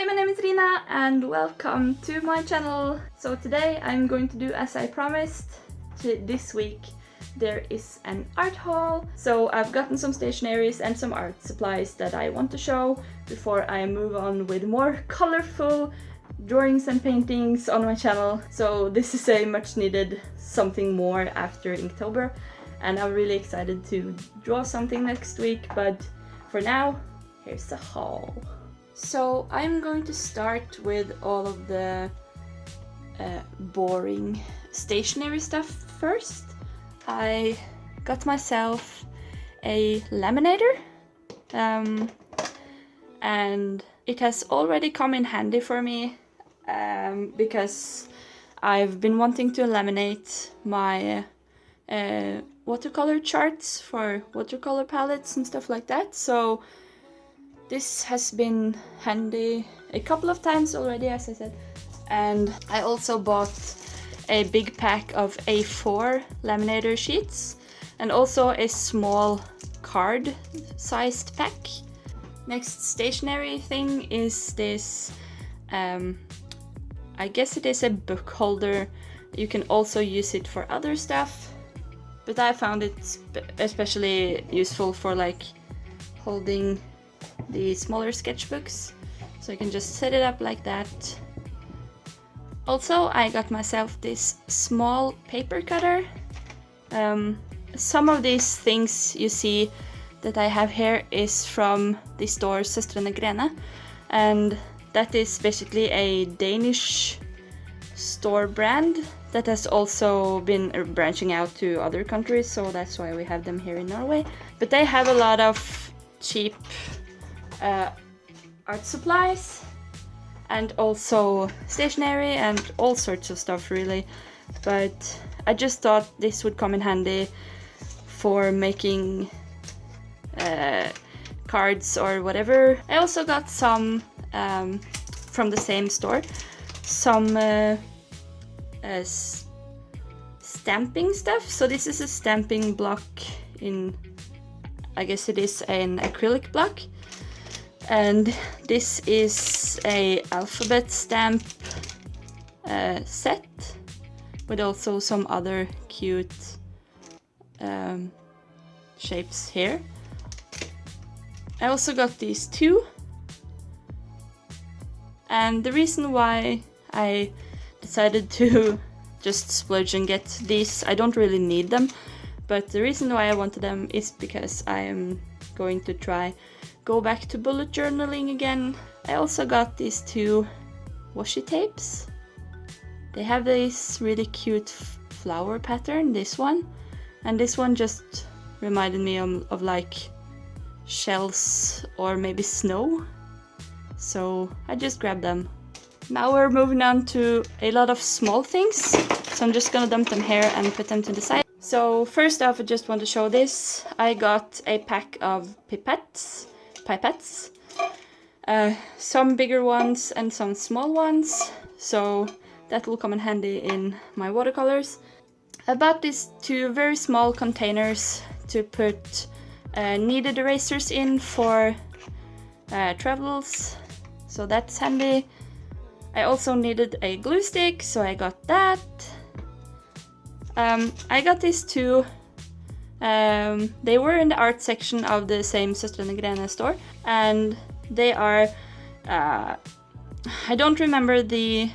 my name is Rina and welcome to my channel. So today I'm going to do as I promised. This week there is an art haul. So I've gotten some stationeries and some art supplies that I want to show before I move on with more colorful drawings and paintings on my channel. So this is a much needed something more after Inktober, and I'm really excited to draw something next week, but for now, here's the haul. So I'm going to start with all of the boring stationery stuff first. I got myself a laminator, and it has already come in handy for me because I've been wanting to laminate my watercolor charts for watercolor palettes and stuff like that. So this has been handy a couple of times already, as I said. And I also bought a big pack of A4 laminator sheets and also a small card sized pack. Next stationery thing is this, I guess it is a book holder. You can also use it for other stuff, but I found it especially useful for like holding the smaller sketchbooks. So you can just set it up like that. Also, I got myself this small paper cutter. Some of these things you see that I have here is from the store soooooo, and that is basically a Danish store brand that has also been branching out to other countries, so that's why we have them here in Norway. But they have a lot of cheap art supplies and also stationery and all sorts of stuff really, but I just thought this would come in handy for making cards or whatever. I also got some from the same store, some stamping stuff. So this is a stamping block in, I guess it is an acrylic block, and this is a alphabet stamp set with also some other cute shapes here. I also got these two, and the reason why I decided to just splurge and get these, I don't really need them, but the reason why I wanted them is because I am going to go back to bullet journaling again. I also got these two washi tapes. They have this really cute flower pattern, this one, and this one just reminded me of like shells or maybe snow, so I just grabbed them. Now we're moving on to a lot of small things, so I'm just gonna dump them here and put them to the side. So first off, I just want to show this. I got a pack of pipettes, some bigger ones and some small ones, so that will come in handy in my watercolors. I bought these two very small containers to put kneaded erasers in for travels, so that's handy. I also needed a glue stick, so I got that. I got these two. They were in the art section of the same soooooo store, and they are, I don't remember the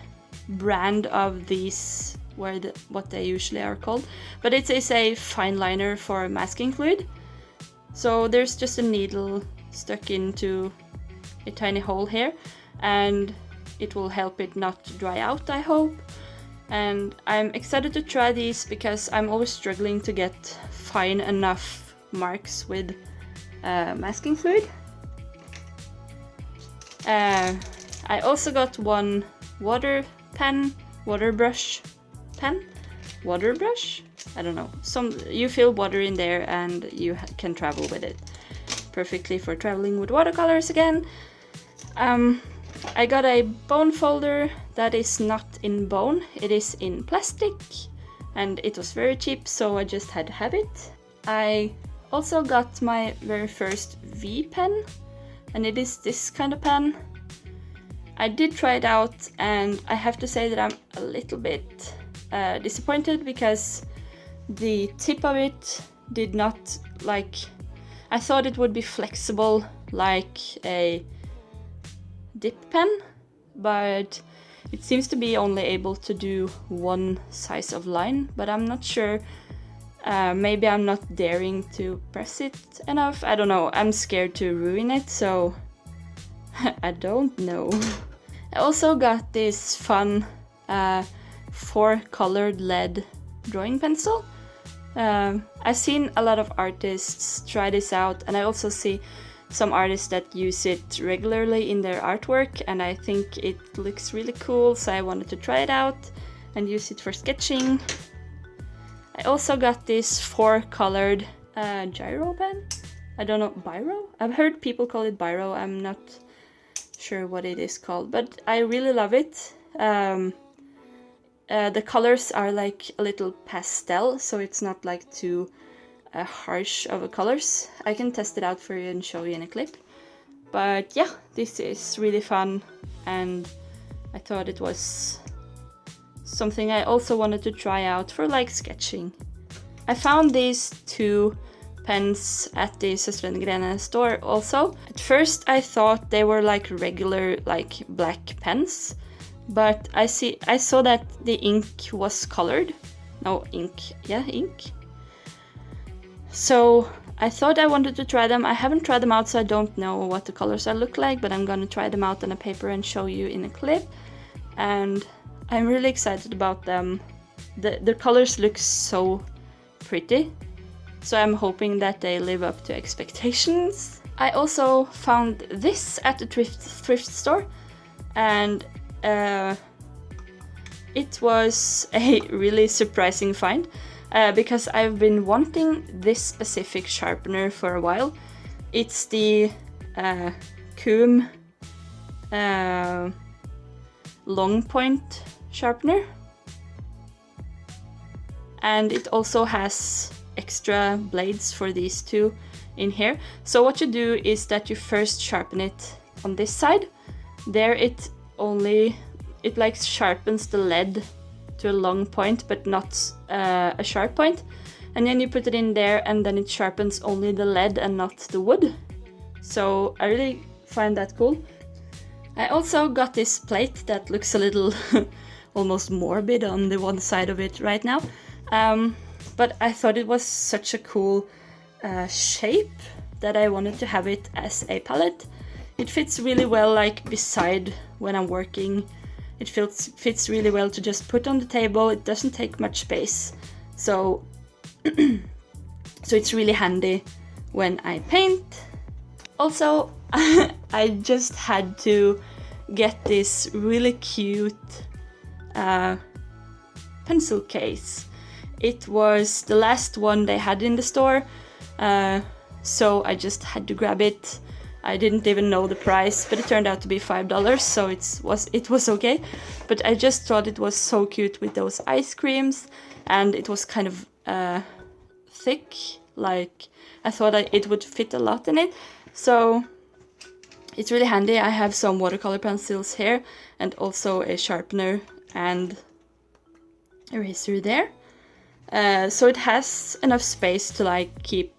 brand of these, what they usually are called, but it is a fine liner for masking fluid. So there's just a needle stuck into a tiny hole here, and it will help it not to dry out, I hope. And I'm excited to try these because I'm always struggling to get fine enough marks with masking fluid. I also got one water brush. I don't know. You fill water in there and you can travel with it. Perfectly for traveling with watercolors again. I got a bone folder that is not in bone, it is in plastic, and it was very cheap, so I just had to have it. I also got my very first V pen, and it is this kind of pen. I did try it out, and I have to say that I'm a little bit disappointed because the tip of it did not like... I thought it would be flexible like a dip pen, but it seems to be only able to do one size of line, but I'm not sure. Maybe I'm not daring to press it enough. I don't know. I'm scared to ruin it, so I don't know. I also got this fun 4-colored lead drawing pencil. I've seen a lot of artists try this out, and I also see some artists that use it regularly in their artwork, and I think it looks really cool, so I wanted to try it out and use it for sketching. I also got this 4-colored gyro pen. I don't know, biro? I've heard people call it biro. I'm not sure what it is called, but I really love it. The colors are like a little pastel, so it's not like too harsh of a colors. I can test it out for you and show you in a clip. But yeah, this is really fun, and I thought it was something I also wanted to try out for like sketching. I found these 2 pens at the ArtsyRina store also. At first I thought they were like regular like black pens, but I saw that the ink was colored. No, ink. Yeah, ink. So I thought I wanted to try them. I haven't tried them out, so I don't know what the colors look like, but I'm gonna try them out on a paper and show you in a clip. And I'm really excited about them. The colors look so pretty, so I'm hoping that they live up to expectations. I also found this at the thrift store, and it was a really surprising find because I've been wanting this specific sharpener for a while. It's the Coom long point sharpener, and it also has extra blades for these 2 in here. So what you do is that you first sharpen it on this side. There it like sharpens the lead to a long point, but not a sharp point, and then you put it in there, and then it sharpens only the lead and not the wood. So I really find that cool. I also got this plate that looks a little almost morbid on the one side of it right now, but I thought it was such a cool shape that I wanted to have it as a palette. It fits really well like beside when I'm working. It fits really well to just put on the table. It doesn't take much space, so so it's really handy when I paint. Also, I just had to get this really cute pencil case. It was the last one they had in the store, so I just had to grab it. I didn't even know the price, but it turned out to be $5, so it was okay. But I just thought it was so cute with those ice creams, and it was kind of thick. Like, I thought it would fit a lot in it, so it's really handy. I have some watercolor pencils here, and also a sharpener and eraser there. So it has enough space to like keep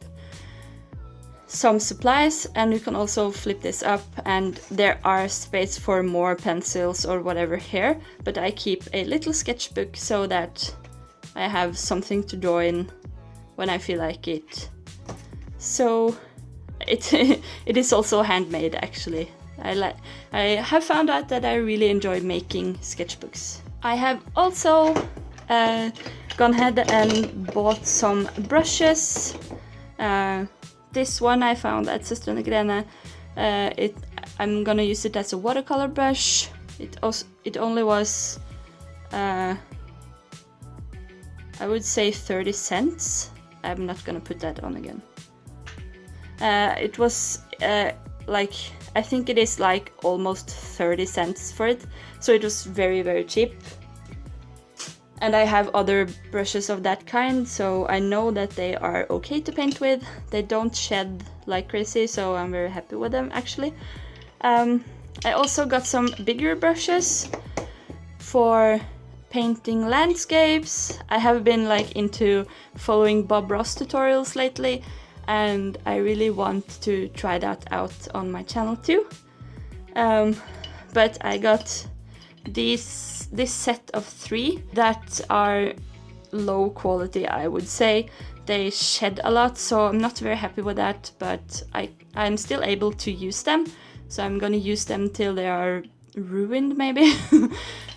some supplies, and you can also flip this up, and there are space for more pencils or whatever here, but I keep a little sketchbook so that I have something to draw in when I feel like it. So it is also handmade, actually. I have found out that I really enjoy making sketchbooks. I have also gone ahead and bought some brushes. This one I found at ArtsyRina. I'm gonna use it as a watercolor brush. It only was I would say 30 cents. I'm not gonna put that on again. It was like, I think it is like almost 30 cents for it, so it was very, very cheap. And I have other brushes of that kind, so I know that they are okay to paint with. They don't shed like crazy, so I'm very happy with them, actually. I also got some bigger brushes for painting landscapes. I have been like into following Bob Ross tutorials lately, and I really want to try that out on my channel too. But I got this set of 3 that are low quality, I would say. They shed a lot, so I'm not very happy with that, but I'm still able to use them, so I'm gonna use them till they are ruined maybe.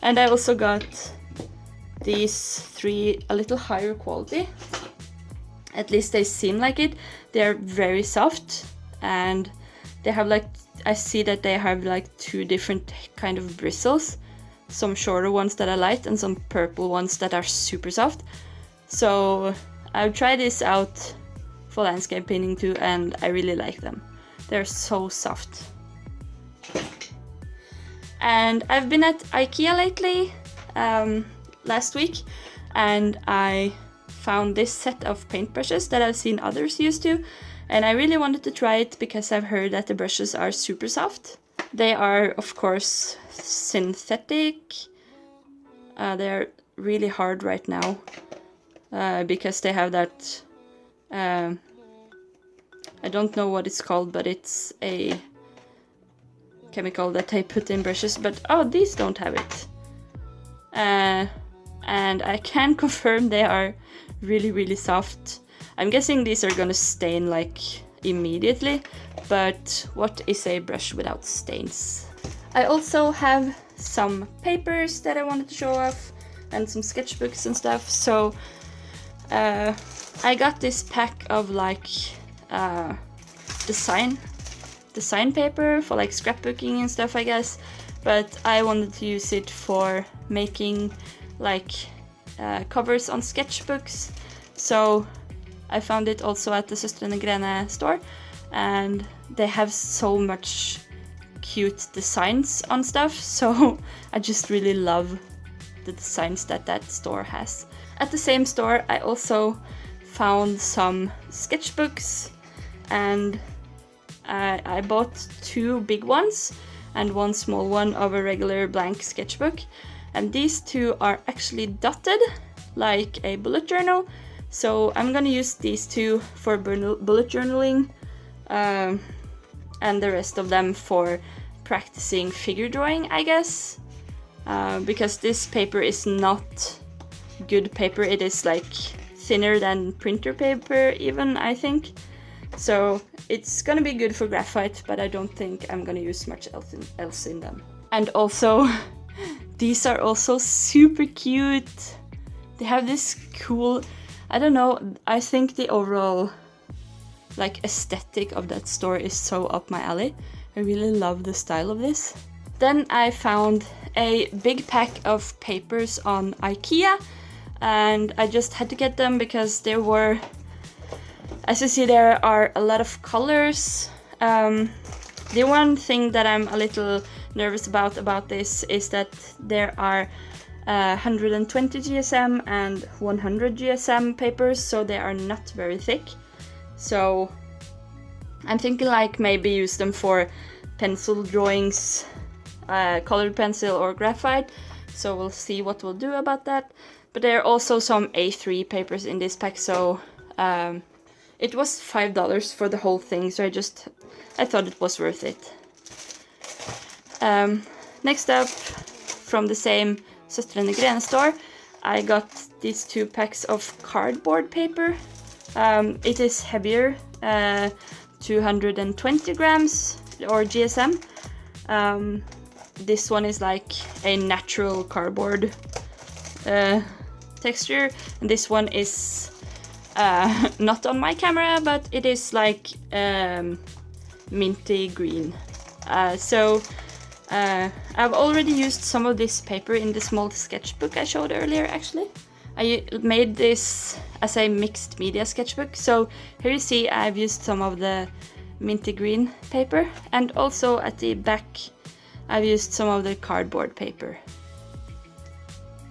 And I also got these 3 a little higher quality. At least they seem like it. They're very soft, and they have like, I see that they have like 2 different kind of bristles. Some shorter ones that are light and some purple ones that are super soft. So I've tried this out for landscape painting too, and I really like them. They're so soft. And I've been at IKEA lately, last week, and I found this set of paintbrushes that I've seen others use too, and I really wanted to try it because I've heard that the brushes are super soft. They are, of course, synthetic. They're really hard right now because they have that, I don't know what it's called, but it's a chemical that they put in brushes, but oh, these don't have it. And I can confirm they are really soft. I'm guessing these are gonna stain like immediately, but what is a brush without stains? I also have some papers that I wanted to show off and some sketchbooks and stuff. So I got this pack of like design paper for like scrapbooking and stuff, I guess, but I wanted to use it for making like covers on sketchbooks. So I found it also at the soooooo store, and they have so much cute designs on stuff, so I just really love the designs that that store has. At the same store I also found some sketchbooks, and I bought 2 big ones and 1 small one of a regular blank sketchbook, and these 2 are actually dotted like a bullet journal, so I'm gonna use these 2 for bullet journaling, and the rest of them for practicing figure drawing, I guess, because this paper is not good paper. It is like thinner than printer paper even, I think. So it's gonna be good for graphite, but I don't think I'm gonna use much else in them. And also, these are also super cute. They have this cool, I don't know, I think the overall like aesthetic of that store is so up my alley. I really love the style of this. Then I found a big pack of papers on IKEA, and I just had to get them because there were, as you see, there are a lot of colors. The one thing that I'm a little nervous about this is that there are 120 GSM and 100 GSM papers, so they are not very thick. So I'm thinking like maybe use them for pencil drawings, colored pencil or graphite, so we'll see what we'll do about that. But there are also some A3 papers in this pack, so it was $5 for the whole thing, so I thought it was worth it. Next up, from the same soooooo store, I got these 2 packs of cardboard paper. It is heavier, 220 grams or GSM. This one is like a natural cardboard texture, and this one is not on my camera, but it is like minty green. I've already used some of this paper in the small sketchbook I showed earlier, actually. I made this as a mixed media sketchbook, so here you see I've used some of the minty green paper, and also at the back I've used some of the cardboard paper.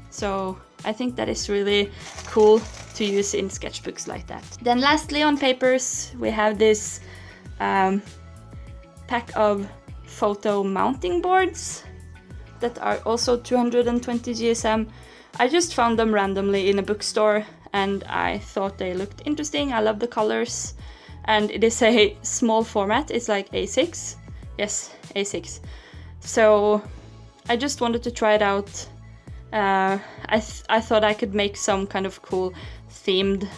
So I think that is really cool to use in sketchbooks like that. Then lastly, on papers, we have this pack of photo mounting boards that are also 220 GSM. I just found them randomly in a bookstore and I thought they looked interesting. I love the colors and it is a small format. It's like A6. Yes, A6. So I just wanted to try it out. I thought I could make some kind of cool themed,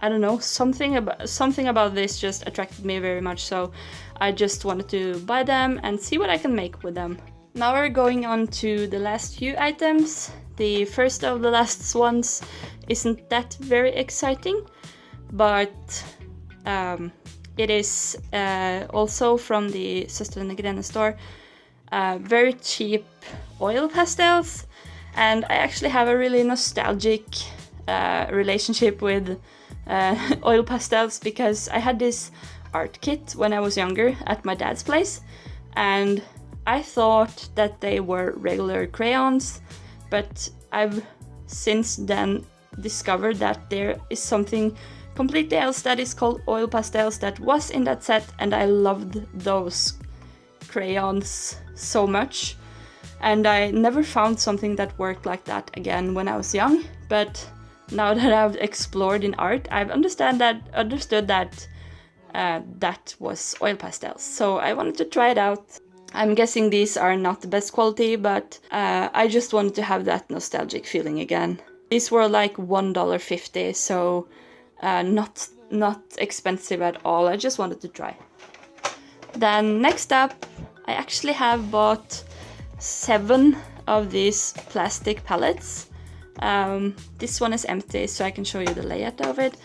I don't know, something about this just attracted me very much, so I just wanted to buy them and see what I can make with them. Now we're going on to the last few items. The first of the last ones isn't that very exciting, but it is also from the Søstrene Grene store. Very cheap oil pastels, and I actually have a really nostalgic relationship with oil pastels because I had this art kit when I was younger at my dad's place, and I thought that they were regular crayons, but I've since then discovered that there is something completely else that is called oil pastels that was in that set, and I loved those crayons so much, and I never found something that worked like that again when I was young. But now that I've explored in art, I've understood that that was oil pastels, so I wanted to try it out. I'm guessing these are not the best quality, but I just wanted to have that nostalgic feeling again. These were like $1.50, so not expensive at all. I just wanted to try. Then next up, I actually have bought 7 of these plastic palettes. This one is empty, so I can show you the layout of it.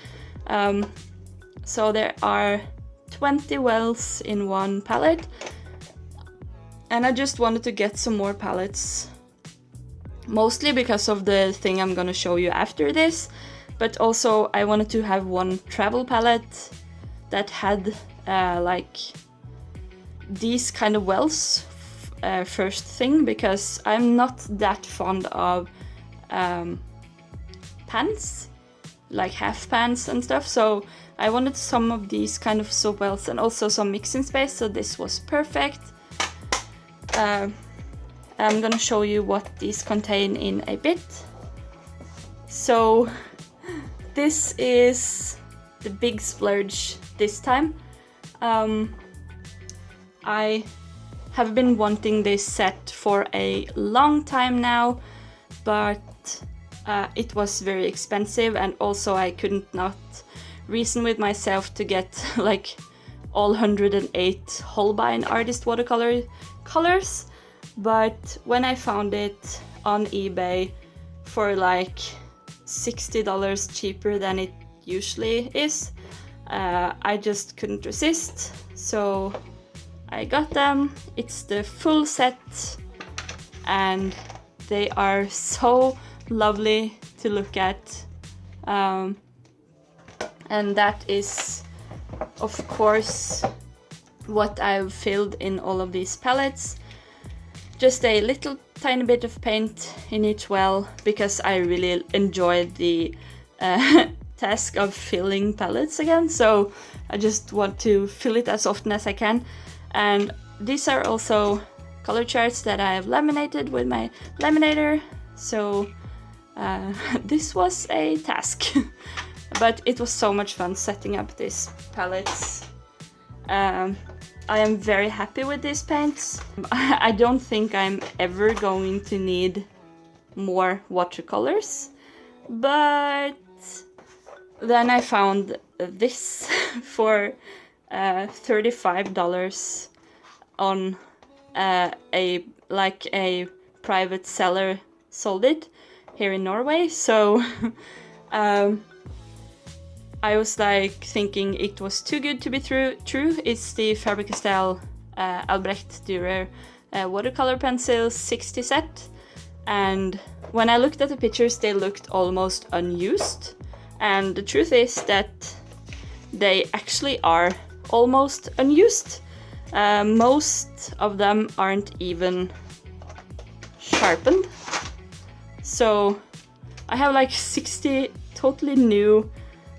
So there are 20 wells in one palette, and I just wanted to get some more palettes, mostly because of the thing I'm gonna show you after this, but also I wanted to have one travel palette that had like these kind of wells first thing, because I'm not that fond of pans, like half pans and stuff, so I wanted some of these kind of soap wells and also some mixing space, so this was perfect. I'm gonna show you what these contain in a bit. So this is the big splurge this time. I have been wanting this set for a long time now, but it was very expensive, and also I couldn't not reason with myself to get like all 108 Holbein artist watercolor colors. But when I found it on eBay for like $60 cheaper than it usually is, I just couldn't resist, so I got them. It's the full set and they are so lovely to look at, and that is of course what I've filled in all of these palettes. Just a little tiny bit of paint in each well, because I really enjoyed the task of filling palettes again, so I just want to fill it as often as I can. And these are also color charts that I have laminated with my laminator, so this was a task. But it was so much fun setting up these palettes. I am very happy with these paints. I don't think I'm ever going to need more watercolors, but then I found this for $35 on a private seller sold it here in Norway, so I was like thinking it was too good to be true. It's the faber-castell Albrecht Dürer watercolor pencil 60 set, and when I looked at the pictures they looked almost unused, and the truth is that they actually are almost unused. Most of them aren't even sharpened, so I have like 60 totally new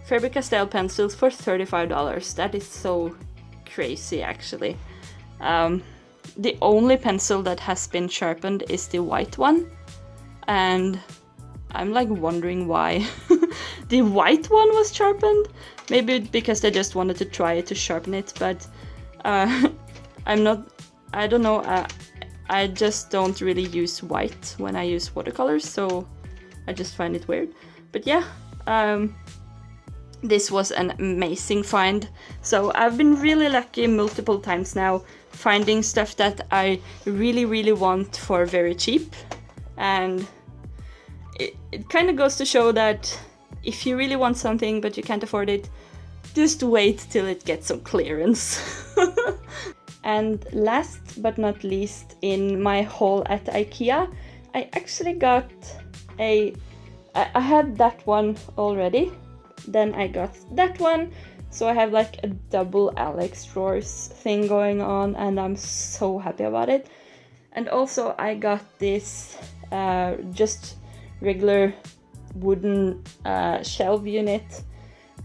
faber-castell pencils for $35. That is so crazy, actually. the only pencil that has been sharpened is the white one, and I'm like wondering why the white one was sharpened. Maybe because they just wanted to try to sharpen it, but I don't know, I just don't really use white when I use watercolors, so I just find it weird. But yeah, this was an amazing find. So I've been really lucky multiple times now finding stuff that I really want for very cheap, and it kind of goes to show that if you really want something but you can't afford it, just wait till it gets some clearance. And last but not least, in my haul at IKEA, I actually got I had that one already, then I got that one, so I have like a double Alex drawers thing going on, and I'm so happy about it. And also I got this just regular wooden shelf unit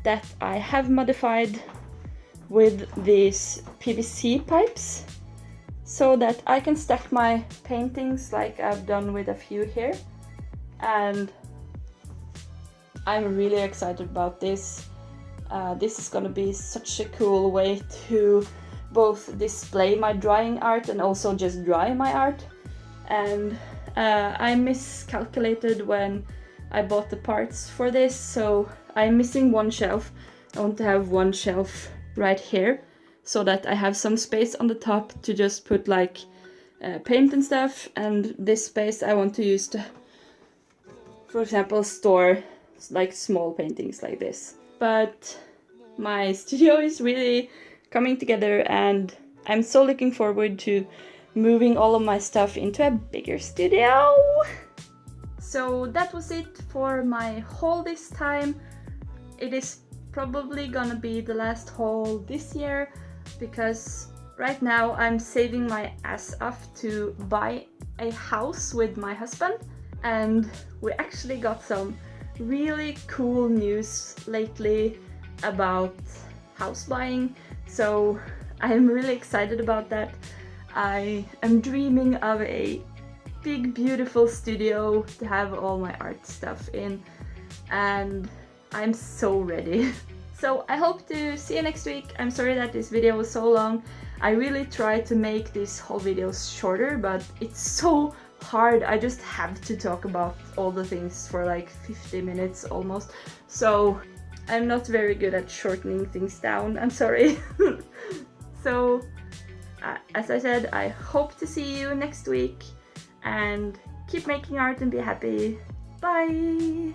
that I have modified with these PVC pipes so that I can stack my paintings like I've done with a few here. And I'm really excited about this. This is gonna be such a cool way to both display my drying art and also just dry my art. And I miscalculated when I bought the parts for this, so I'm missing one shelf. I want to have one shelf right here so that I have some space on the top to just put like paint and stuff, and this space I want to use to, for example, store like small paintings like this. But my studio is really coming together, and I'm so looking forward to moving all of my stuff into a bigger studio. So that was it for my haul this time. It is probably gonna be the last haul this year, because right now I'm saving my ass off to buy a house with my husband, and we actually got some really cool news lately about house buying, so I'm really excited about that. I am dreaming of a big beautiful studio to have all my art stuff in, and I'm so ready. So I hope to see you next week. I'm sorry that this video was so long. I really try to make these whole videos shorter, but it's so hard. I just have to talk about all the things for like 50 minutes almost. So I'm not very good at shortening things down, I'm sorry. So as I said, I hope to see you next week, and keep making art and be happy. Bye!